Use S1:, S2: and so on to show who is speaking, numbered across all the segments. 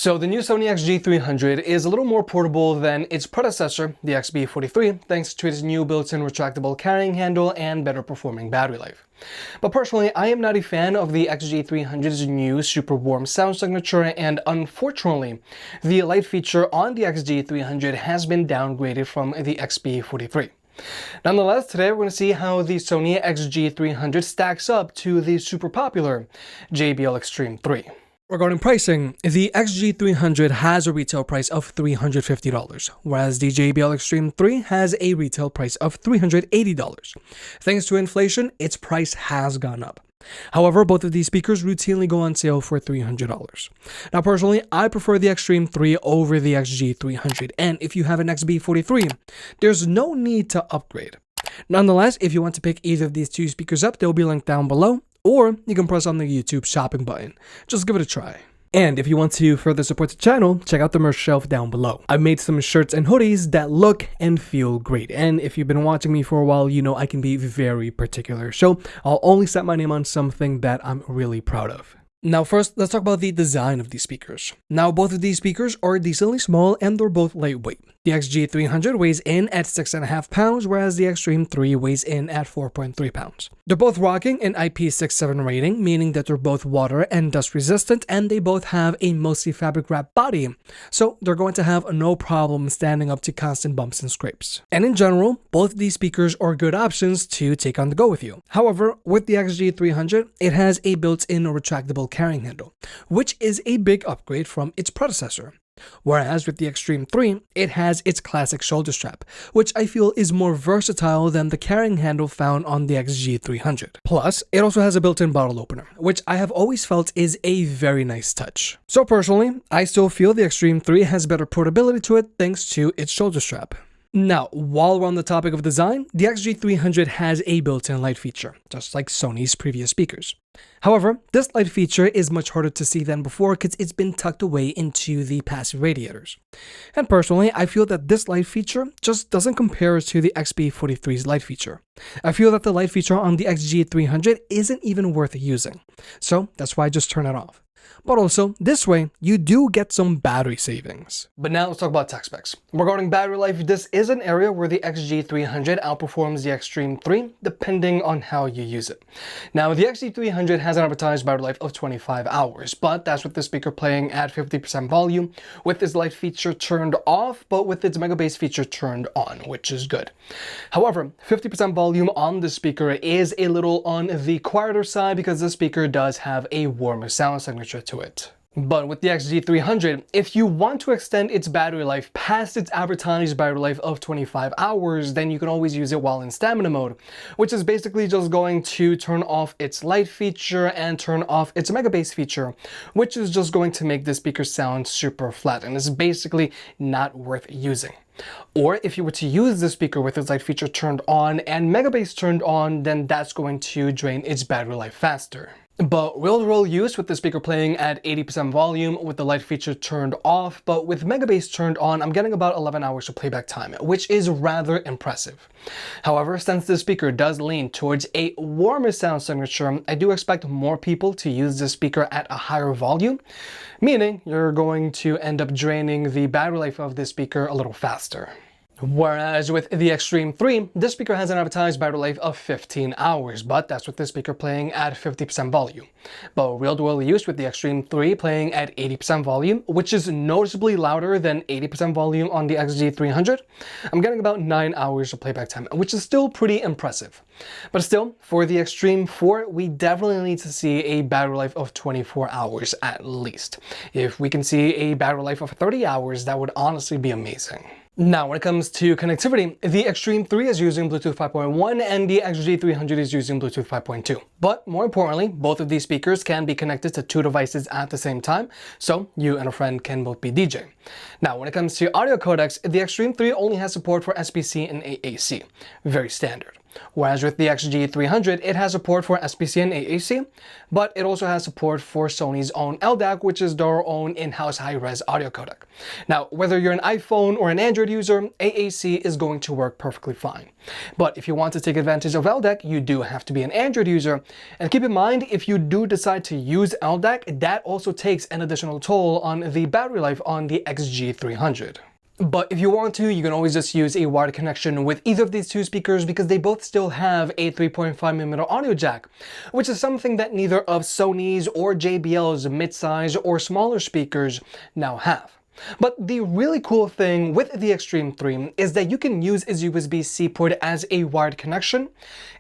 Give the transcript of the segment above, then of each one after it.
S1: So the new Sony XG300 is a little more portable than its predecessor, the XB43, thanks to its new built-in retractable carrying handle and better performing battery life. But personally, I am not a fan of the XG300's new super warm sound signature, and unfortunately, the light feature on the XG300 has been downgraded from the XB43. Nonetheless, today we're going to see how the Sony XG300 stacks up to the super popular JBL Xtreme 3. Regarding pricing, the XG300 has a retail price of $350, whereas the JBL Xtreme 3 has a retail price of $380. Thanks to inflation, its price has gone up. However, both of these speakers routinely go on sale for $300. Now, personally, I prefer the Xtreme 3 over the XG300, and if you have an XB43, there's no need to upgrade. Nonetheless, if you want to pick either of these two speakers up, they'll be linked down below, or you can press on the YouTube shopping button. Just give it a try. And if you want to further support the channel, check out the merch shelf down below. I've made some shirts and hoodies that look and feel great. And if you've been watching me for a while, you know I can be very particular. So I'll only set my name on something that I'm really proud of. Now first, let's talk about the design of these speakers. Now both of these speakers are decently small and they're both lightweight. The XG300 weighs in at 6.5 pounds, whereas the Xtreme 3 weighs in at 4.3 pounds. They're both rocking an IP67 rating, meaning that they're both water and dust resistant, and they both have a mostly fabric wrapped body, so they're going to have no problem standing up to constant bumps and scrapes. And in general, both of these speakers are good options to take on the go with you. However, with the XG300, it has a built-in retractable carrying handle, which is a big upgrade from its predecessor. Whereas with the Xtreme 3, it has its classic shoulder strap, which I feel is more versatile than the carrying handle found on the XG300. Plus, it also has a built-in bottle opener, which I have always felt is a very nice touch. So personally, I still feel the Xtreme 3 has better portability to it thanks to its shoulder strap. Now, while we're on the topic of design, the XG300 has a built-in light feature, just like Sony's previous speakers. However, this light feature is much harder to see than before because it's been tucked away into the passive radiators. And personally, I feel that this light feature just doesn't compare to the XB43's light feature. I feel that the light feature on the XG300 isn't even worth using. So that's why I just turn it off. But also, this way, you do get some battery savings. But now let's talk about tech specs. Regarding battery life, this is an area where the XG300 outperforms the Xtreme 3, depending on how you use it. Now, the XG300 has an advertised battery life of 25 hours, but that's with the speaker playing at 50% volume, with its light feature turned off, but with its mega bass feature turned on, which is good. However, 50% volume on the speaker is a little on the quieter side because the speaker does have a warmer sound signature to it. But with the XG300, if you want to extend its battery life past its advertised battery life of 25 hours, then you can always use it while in stamina mode, which is basically just going to turn off its light feature and turn off its mega bass feature, which is just going to make the speaker sound super flat and is basically not worth using. Or if you were to use the speaker with its light feature turned on and mega bass turned on, then that's going to drain its battery life faster. But real-world use with the speaker playing at 80% volume with the light feature turned off, but with mega bass turned on, I'm getting about 11 hours of playback time, which is rather impressive. However, since the speaker does lean towards a warmer sound signature, I do expect more people to use the speaker at a higher volume, meaning you're going to end up draining the battery life of the speaker a little faster. Whereas with the Xtreme 3, this speaker has an advertised battery life of 15 hours, but that's with the speaker playing at 50% volume. But real-world use with the Xtreme 3 playing at 80% volume, which is noticeably louder than 80% volume on the XG300, I'm getting about 9 hours of playback time, which is still pretty impressive. But still, for the Xtreme 4, we definitely need to see a battery life of 24 hours at least. If we can see a battery life of 30 hours, that would honestly be amazing. Now, when it comes to connectivity, the Xtreme 3 is using Bluetooth 5.1 and the XG300 is using Bluetooth 5.2. But more importantly, both of these speakers can be connected to two devices at the same time, so you and a friend can both be DJ. Now, when it comes to audio codecs, the Xtreme 3 only has support for SBC and AAC. Very standard. Whereas with the XG300, it has support for SPC and AAC, but it also has support for Sony's own LDAC, which is their own in-house high-res audio codec. Now, whether you're an iPhone or an Android user, AAC is going to work perfectly fine. But if you want to take advantage of LDAC, you do have to be an Android user. And keep in mind, if you do decide to use LDAC, that also takes an additional toll on the battery life on the XG300. But if you want to, you can always just use a wired connection with either of these two speakers because they both still have a 3.5mm audio jack, which is something that neither of Sony's or JBL's mid-size or smaller speakers now have. But the really cool thing with the Xtreme 3 is that you can use its USB-C port as a wired connection,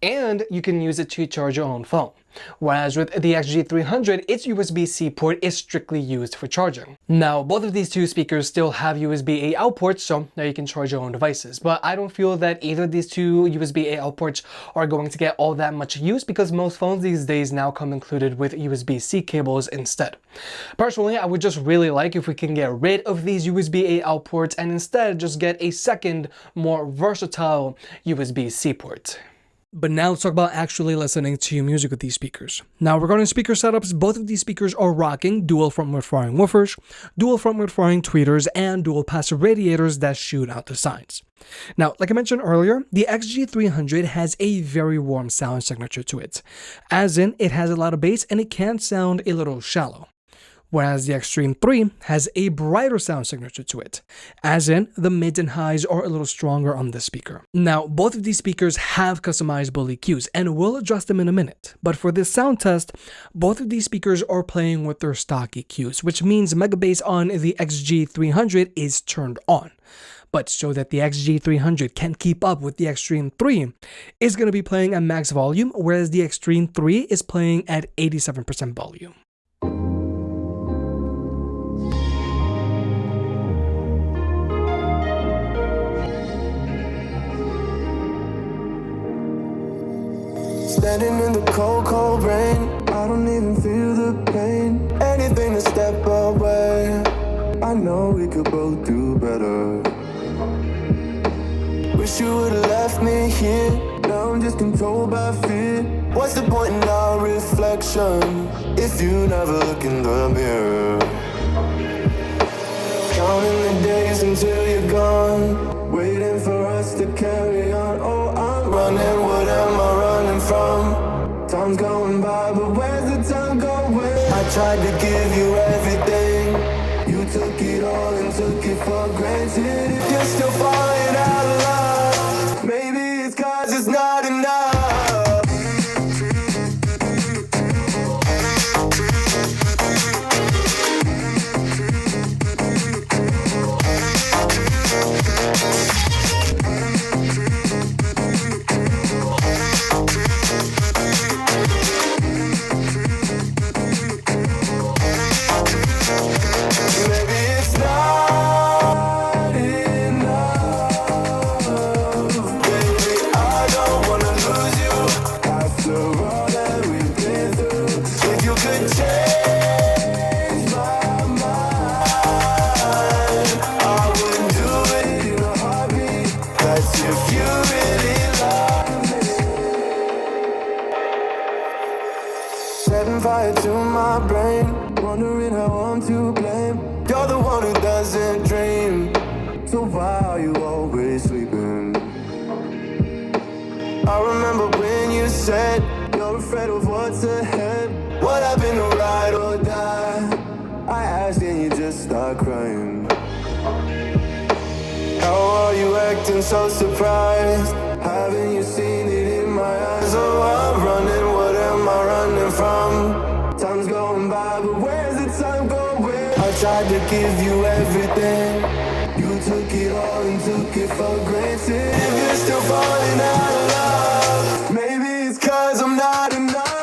S1: and you can use it to charge your own phone. Whereas with the XG300, its USB-C port is strictly used for charging. Now, both of these two speakers still have USB-A out ports, so now you can charge your own devices. But I don't feel that either of these two USB-A out ports are going to get all that much use because most phones these days now come included with USB-C cables instead. Personally, I would just really like if we can get rid of these USB-A out ports and instead just get a second, more versatile USB-C port. But now let's talk about actually listening to music with these speakers. Now, regarding speaker setups, both of these speakers are rocking dual frontward firing woofers, dual frontward firing tweeters, and dual passive radiators that shoot out the sides. Now, like I mentioned earlier, the XG300 has a very warm sound signature to it, as in it has a lot of bass and it can sound a little shallow. Whereas the Xtreme 3 has a brighter sound signature to it, as in the mids and highs are a little stronger on this speaker. Now, both of these speakers have customizable EQs, and we'll adjust them in a minute. But for this sound test, both of these speakers are playing with their stock EQs, which means mega bass on the XG300 is turned on. But so that the XG300 can keep up with the Xtreme 3 is going to be playing at max volume, whereas the Xtreme 3 is playing at 87% volume.
S2: Standing in the cold, cold rain, I don't even feel the pain. Anything to step away, I know we could both do better. Wish you would've left me here, now I'm just controlled by fear. What's the point in our reflection, if you never look in the mirror? Counting the days until you're gone, waiting for us to carry on. Oh, I'm running, what am I running from? Time's going by, but where's the time going? I tried to give you everything, you took it all and took it for granted. If you're still falling out of love, maybe it's 'cause it's not enough. Setting fire to my brain, wondering how I'm to blame. You're the one who doesn't dream, so why are you always sleeping? I remember when you said you're afraid of what's ahead. What happened to ride or die? I asked and you just start crying. How are you acting so surprised? Haven't you seen it in my eyes? Oh, I'm running, what am I running from? Time's going by, but where's the time going? I tried to give you everything, you took it all and took it for granted. If you're still falling out of love, maybe it's 'cause I'm not enough.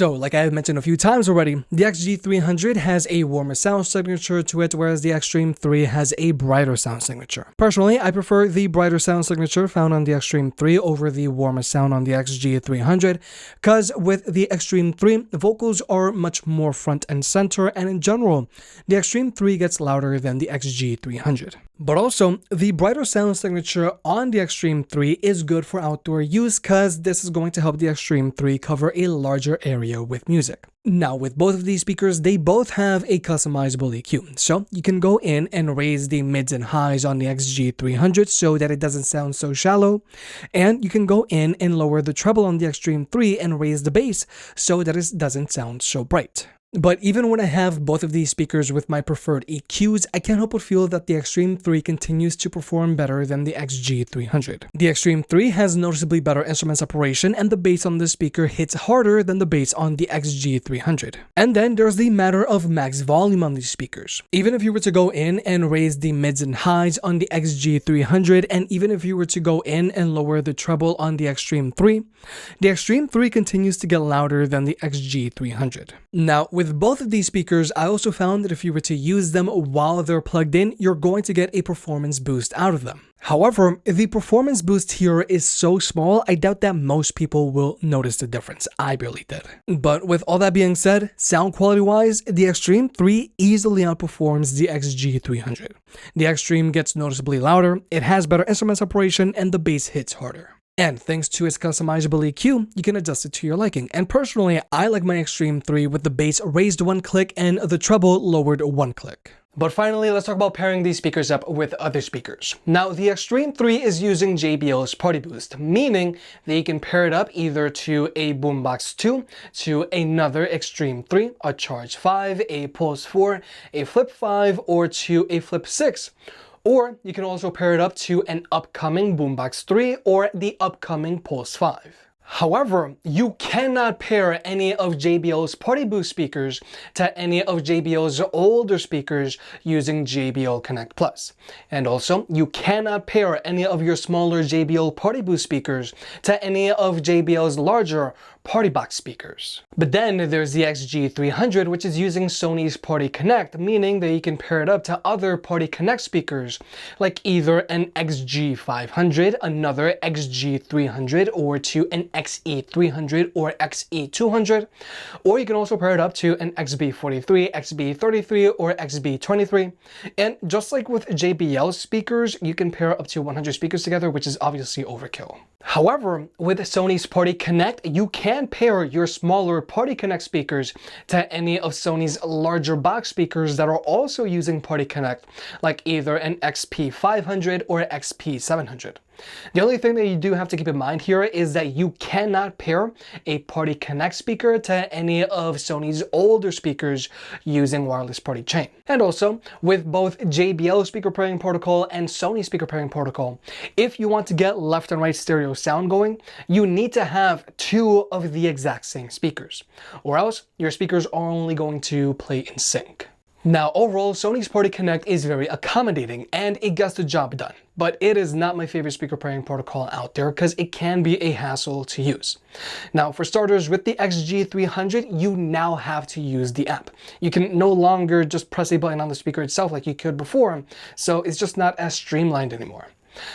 S1: So, like I have mentioned a few times already, the XG300 has a warmer sound signature to it, whereas the Xtreme 3 has a brighter sound signature. Personally, I prefer the brighter sound signature found on the Xtreme 3 over the warmer sound on the XG300, because with the Xtreme 3, the vocals are much more front and center, and in general, the Xtreme 3 gets louder than the XG300. But also, the brighter sound signature on the Xtreme 3 is good for outdoor use because this is going to help the Xtreme 3 cover a larger area with music. Now, with both of these speakers, they both have a customizable EQ, so you can go in and raise the mids and highs on the XG300 so that it doesn't sound so shallow, and you can go in and lower the treble on the Xtreme 3 and raise the bass so that it doesn't sound so bright. But even when I have both of these speakers with my preferred EQs, I can't help but feel that the Xtreme 3 continues to perform better than the XG300. The Xtreme 3 has noticeably better instrument separation, and the bass on this speaker hits harder than the bass on the XG300. And then there's the matter of max volume on these speakers. Even if you were to go in and raise the mids and highs on the XG300, and even if you were to go in and lower the treble on the Xtreme 3, the Xtreme 3 continues to get louder than the XG300. Now, with both of these speakers, I also found that if you were to use them while they're plugged in, you're going to get a performance boost out of them. However, the performance boost here is so small, I doubt that most people will notice the difference. I barely did. But with all that being said, sound quality wise, the Xtreme 3 easily outperforms the XG300. The Xtreme gets noticeably louder, it has better instrument separation, and the bass hits harder. And thanks to its customizable EQ, you can adjust it to your liking. And personally, I like my Xtreme 3 with the bass raised one click and the treble lowered one click. But finally, let's talk about pairing these speakers up with other speakers. Now, the Xtreme 3 is using JBL's Party Boost, meaning that you can pair it up either to a Boombox 2, to another Xtreme 3, a Charge 5, a Pulse 4, a Flip 5, or to a Flip 6. Or you can also pair it up to an upcoming Boombox 3 or the upcoming Pulse 5. However, you cannot pair any of JBL's Party Boost speakers to any of JBL's older speakers using JBL Connect Plus. And also, you cannot pair any of your smaller JBL Party Boost speakers to any of JBL's larger Party Box speakers. But then there's the XG300, which is using Sony's Party Connect, meaning that you can pair it up to other Party Connect speakers, like either an XG500, another XG300, or to an XE300 or XE200, or you can also pair it up to an XB43, XB33, or XB23. And just like with JBL speakers, you can pair up to 100 speakers together, which is obviously overkill. However, with Sony's Party Connect, you can pair your smaller Party Connect speakers to any of Sony's larger box speakers that are also using Party Connect, like either an XP500 or XP700. The only thing that you do have to keep in mind here is that you cannot pair a Party Connect speaker to any of Sony's older speakers using wireless party chain. And also, with both JBL speaker pairing protocol and Sony speaker pairing protocol, if you want to get left and right stereo sound going, you need to have two of the exact same speakers, or else your speakers are only going to play in sync. Now, overall, Sony's Party Connect is very accommodating and it gets the job done, but it is not my favorite speaker pairing protocol out there because it can be a hassle to use. Now, for starters, with the XG300, you now have to use the app. You can no longer just press a button on the speaker itself like you could before, so it's just not as streamlined anymore.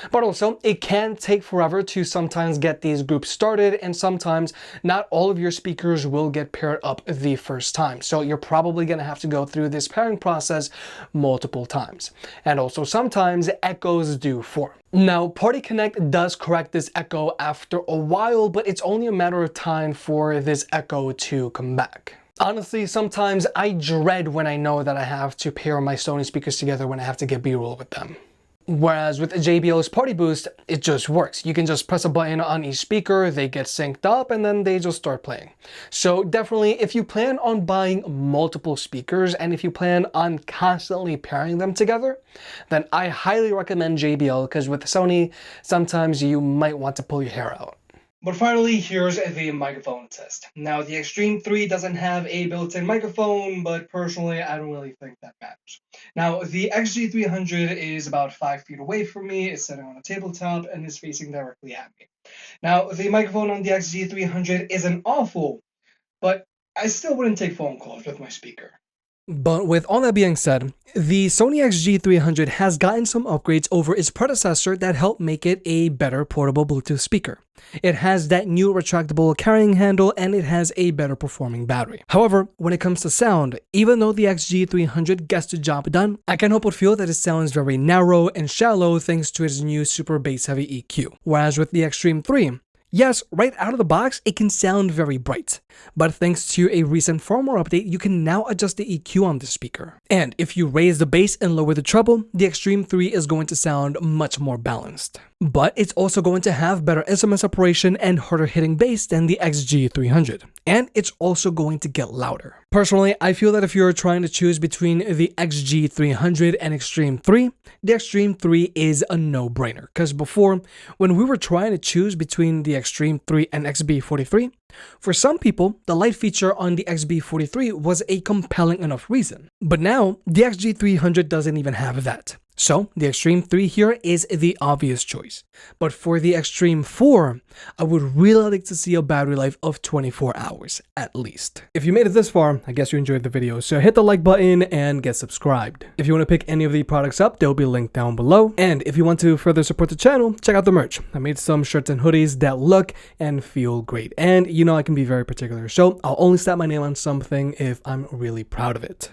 S1: But also, it can take forever to sometimes get these groups started, and sometimes not all of your speakers will get paired up the first time. So you're probably going to have to go through this pairing process multiple times. And also sometimes echoes do form. Now, Party Connect does correct this echo after a while, but it's only a matter of time for this echo to come back. Honestly, sometimes I dread when I know that I have to pair my Sony speakers together when I have to get B-roll with them. Whereas with JBL's Party Boost, it just works. You can just press a button on each speaker, they get synced up, and then they just start playing. So definitely, if you plan on buying multiple speakers, and if you plan on constantly pairing them together, then I highly recommend JBL, because with Sony, sometimes you might want to pull your hair out. But finally, here's the microphone test. Now, the Xtreme 3 doesn't have a built-in microphone, but personally, I don't really think that matters. Now, the XG300 is about 5 feet away from me, it's sitting on a tabletop, and is facing directly at me. Now, the microphone on the XG300 isn't awful, but I still wouldn't take phone calls with my speaker. But with all that being said, the Sony XG300 has gotten some upgrades over its predecessor that help make it a better portable Bluetooth speaker. It has that new retractable carrying handle and it has a better performing battery. However, when it comes to sound, even though the XG300 gets the job done, I can't help but feel that it sounds very narrow and shallow thanks to its new super bass heavy EQ. Whereas with the Xtreme 3, yes, right out of the box, it can sound very bright, but thanks to a recent firmware update, you can now adjust the EQ on the speaker. And if you raise the bass and lower the treble, the Xtreme 3 is going to sound much more balanced. But it's also going to have better instrument separation and harder hitting bass than the XG300. And it's also going to get louder. Personally, I feel that if you're trying to choose between the XG300 and Xtreme 3, the Xtreme 3 is a no-brainer. Because before, when we were trying to choose between the Xtreme 3 and XB43, for some people, the light feature on the XB43 was a compelling enough reason. But now, the XG300 doesn't even have that. So, the Xtreme 3 here is the obvious choice. But for the Xtreme 4, I would really like to see a battery life of 24 hours, at least. If you made it this far, I guess you enjoyed the video, so hit the like button and get subscribed. If you want to pick any of the products up, they'll be linked down below. And if you want to further support the channel, check out the merch. I made some shirts and hoodies that look and feel great. And you know I can be very particular, so I'll only slap my name on something if I'm really proud of it.